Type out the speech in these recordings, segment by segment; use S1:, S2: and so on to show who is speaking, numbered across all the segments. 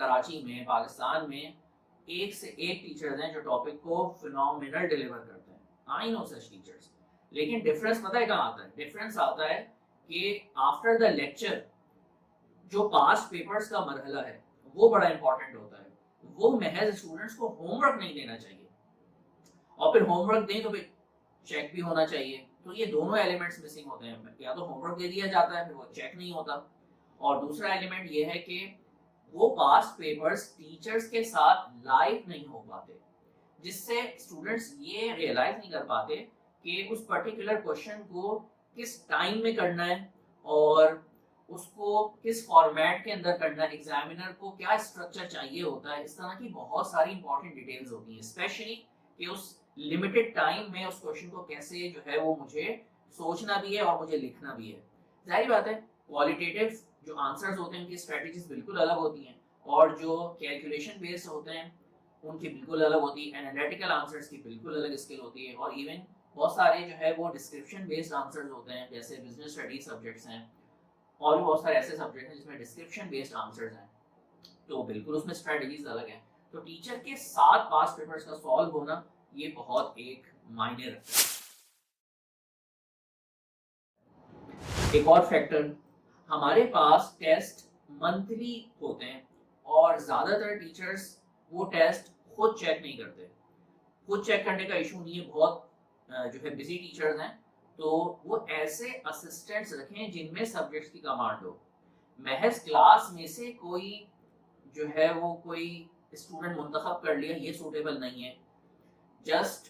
S1: کراچی میں پاکستان میں ایک سے ایک ٹیچرز ہیں جو ٹاپک کو فینومینل ڈیلیور کرتے ہیں. آئی نو سچ ٹیچرز. لیکن ڈفرینس پتہ ہے کہاں آتا ہے؟ ڈفرینس آتا ہے کہ آفٹر دا لیکچر جو پاسٹ پیپرز کا مرحلہ ہے وہ بڑا امپورٹنٹ ہوتا ہے. وہ محض اسٹوڈنٹس کو ہوم ورک نہیں دینا چاہیے, اور پھر ہوم ورک دیں تو پھر چیک بھی ہونا چاہیے. تو یہ دونوں ایلیمنٹس مسنگ ہوتے ہیں. یا تو ہوم ورک دے دیا جاتا ہے پھر وہ چیک نہیں ہوتا, اور دوسرا ایلیمنٹ یہ ہے کہ وہ پاسٹ پیپرز ٹیچرز کے ساتھ لائیو نہیں ہو پاتے, جس سے اسٹوڈنٹس یہ ریئلائز نہیں کر پاتے کہ اس پرٹیکولر کوشچن کو کس ٹائم میں کرنا ہے اور اس کو کس فارمیٹ کے اندر کرنا ہے, ایگزامینر کو کیا اسٹرکچر چاہیے ہوتا ہے. اس طرح کی بہت ساری امپورٹنٹ ڈیٹیلز ہوتی ہیں, اسپیشلی کہ اس لمیٹڈ ٹائم میں اس کوشچن کو کیسے جو ہے وہ مجھے سوچنا بھی ہے اور مجھے لکھنا بھی ہے. ظاہر بات ہے کوالٹیٹیو جو آنسرز ہوتے ہیں ان کی اسٹریٹجیز بالکل الگ ہوتی ہیں, اور جو کیلکولیشن بیسڈ ہوتے ہیں ان کی بالکل الگ ہوتی ہے. انالیٹیکل آنسرز کی بالکل الگ اسکل ہوتی ہے, اور ایون بہت سارے جو ہے وہ ڈسکرپشن بیسڈ آنسرز ہوتے ہیں, جیسے بزنس اسٹڈیز سبجیکٹس ہیں, اور بھی بہت سارے ایسے سبجیکٹ ہیں جس میں ڈسکرپشن بیسڈ آنسرز ہیں, تو بالکل اس میں اسٹریٹجیز الگ ہیں. تو ٹیچر کے ساتھ پاسٹ پیپرز کا سالو ہونا یہ بہت ایک معنی رکھتا ہے. ایک اور فیکٹر, ہمارے پاس ٹیسٹ منتھلی ہوتے ہیں اور زیادہ تر ٹیچرز وہ ٹیسٹ خود چیک نہیں کرتے. خود چیک کرنے کا ایشو نہیں ہے, بہت جو ہے بزی ٹیچرز ہیں تو وہ ایسے اسسٹنٹس رکھیں جن میں سبجیکٹس کی کمانڈ ہو. محض کلاس میں سے کوئی جو ہے وہ کوئی اسٹوڈنٹ منتخب کر لیا یہ سوٹیبل نہیں ہے. جسٹ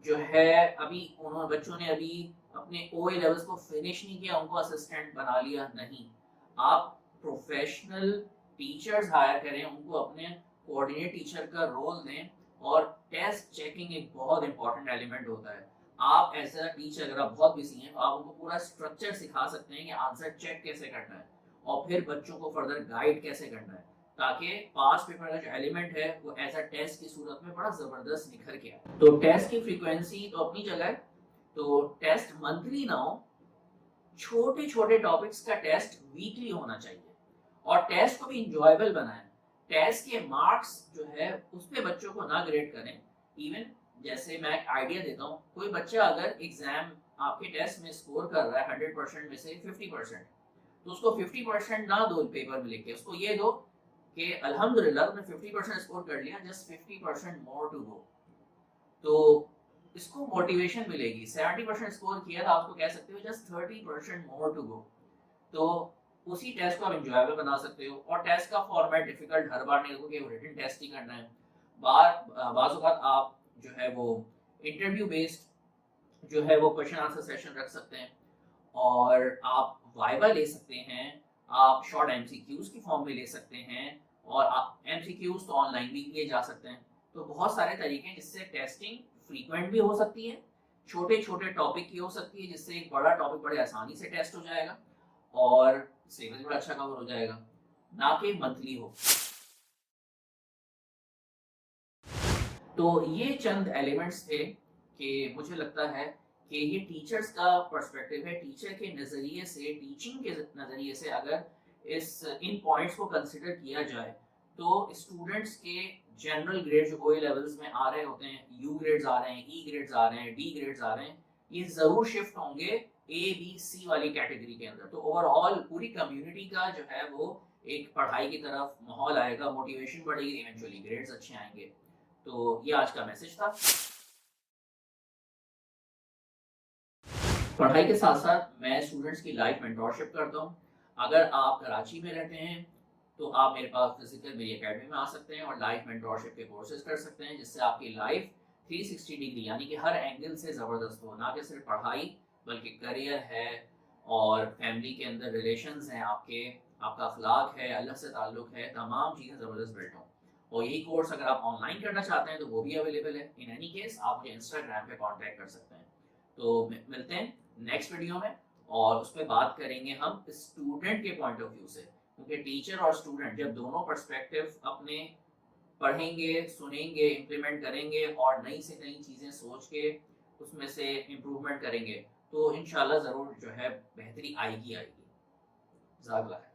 S1: جو ہے ابھی بچوں نے ابھی اپنے او اے لیولز کو فنش نہیں کیا, ان کو اسسٹنٹ بنا لیا, نہیں. آپ پروفیشنل ٹیچرز ہائر کریں, ان کو اپنے کوآرڈینیٹ ٹیچر کا رول دیں, اور ٹیسٹ چیکنگ ایک بہت امپورٹنٹ ایلیمنٹ ہوتا ہے. آپ ایز اے ٹیچر اگر آپ بہت بزی ہیں تو آپ ان کو پورا اسٹرکچر سکھا سکتے ہیں کہ آنسر چیک کیسے کرنا ہے اور پھر بچوں کو فردر گائیڈ کیسے کرنا ہے, تاکہ پاس پیپر کا جو ایلیمنٹ ہے وہ ایز اے ٹیسٹ کی صورت میں بڑا زبردست نکھر کے آئے. تو ٹیسٹ کی فریکوینسی تو اپنی جگہ ہے, تو ٹیسٹ منتھلی نہ ہو, چھوٹے چھوٹے ٹاپکس کا ٹیسٹ ویکلی ہونا چاہیے, اور ٹیسٹ کو بھی انجوائبل بنائیں. ٹیسٹ کے مارکس جو ہے اس پہ بچوں کو نہ گریڈ کریں. ایون جیسے میں ایک آئیڈیا دیتا ہوں, کوئی بچہ اگر ایگزام آپ کے ٹیسٹ میں اسکور کر رہا ہے 100% میں سے 50%, تو اس کو 50% نہ دو پیپر میں لکھ کے, اس کو یہ دو کہ الحمدللہ تم نے 50% اسکور کر لیا, جسٹ 50% مور ٹو گو. تو اس کو موٹیویشن ملے گی. 70% اسکور کیا تو آپ کو کہہ سکتے ہو جسٹ 30% مور ٹو گو. تو اسی ٹیسٹ کو آپ انجوائبل بنا سکتے ہو, اور ٹیسٹ کا فارمیٹ ڈیفیکلٹ ہر بار نہیں رکھو کہ ریٹن ٹیسٹ ہی کرنا ہے. بعض اوقات آپ جو ہے وہ انٹرویو بیسڈ جو ہے وہ کوشچن آنسر سیشن رکھ سکتے ہیں, اور آپ وائبا لے سکتے ہیں, آپ شارٹ ایم سی کیوز کی فارم میں لے سکتے ہیں, اور آپ ایم سی کیوز تو آن لائن بھی کیے جا سکتے ہیں. تو بہت سارے طریقے ہیں جس سے ٹیسٹنگ فریکوینٹ بھی ہو سکتی ہے, چھوٹے چھوٹے ٹاپک کی ہو سکتی ہے جس سے ایک بڑا ٹاپک بڑے آسانی سے ٹیسٹ ہو جائے گا اور سلیبس بڑا اچھا کور ہو جائے گا, نہ کہ منتھلی ہو. تو یہ چند ایلیمنٹس تھے کہ مجھے لگتا ہے کہ یہ ٹیچرز کا پرسپیکٹیو ہے. ٹیچر کے نظریے سے, ٹیچنگ کے نظریے سے اگر ان پوائنٹس کو کنسیڈر کیا جائے تو اسٹوڈنٹس کے جنرل گریڈ جو او اے لیولز میں آ رہے ہوتے ہیں, یو گریڈز آ رہے ہیں, ای گریڈز آ رہے ہیں, ڈی گریڈز آ رہے ہیں, یہ ضرور شفٹ ہوں گے اے بی سی والی کیٹیگری کے اندر. تو اوور آل پوری کمیونٹی کا جو ہے وہ ایک پڑھائی کی طرف ماحول آئے گا, موٹیویشن بڑھے گی, ایونچولی گریڈز اچھے آئیں گے. تو یہ آج کا میسج تھا. پڑھائی کے ساتھ ساتھ میں اسٹوڈنٹس کی لائف مینٹورشپ کرتا ہوں. اگر آپ کراچی میں رہتے ہیں تو آپ میرے پاس فزیکل میری اکیڈمی میں آ سکتے ہیں اور لائف مینٹورشپ کے کورسز کر سکتے ہیں, جس سے آپ کی لائف 360 ڈگری یعنی کہ ہر اینگل سے زبردست ہو. نہ کہ صرف پڑھائی بلکہ کریئر ہے, اور فیملی کے اندر ریلیشنز ہیں آپ کے, آپ کا اخلاق ہے, اللہ سے تعلق ہے, تمام چیزیں زبردست بیلٹ ہوں. اور یہی کورس اگر آپ آن لائن کرنا چاہتے ہیں تو وہ بھی اویلیبل ہے. ان اینی کیس آپ مجھے انسٹاگرام پہ کانٹیکٹ کر سکتے ہیں. تو ملتے ہیں نیکسٹ ویڈیو میں, اور اس پہ بات کریں گے ہم اسٹوڈنٹ کے پوائنٹ آف ویو سے, کیونکہ ٹیچر اور اسٹوڈنٹ جب دونوں پرسپیکٹیو اپنے پڑھیں گے, سنیں گے, امپلیمنٹ کریں گے, اور نئی سے نئی چیزیں سوچ کے اس میں سے امپروومنٹ کریں گے, تو انشاءاللہ ضرور جو ہے بہتری آئے گی. جزاک اللہ خیر.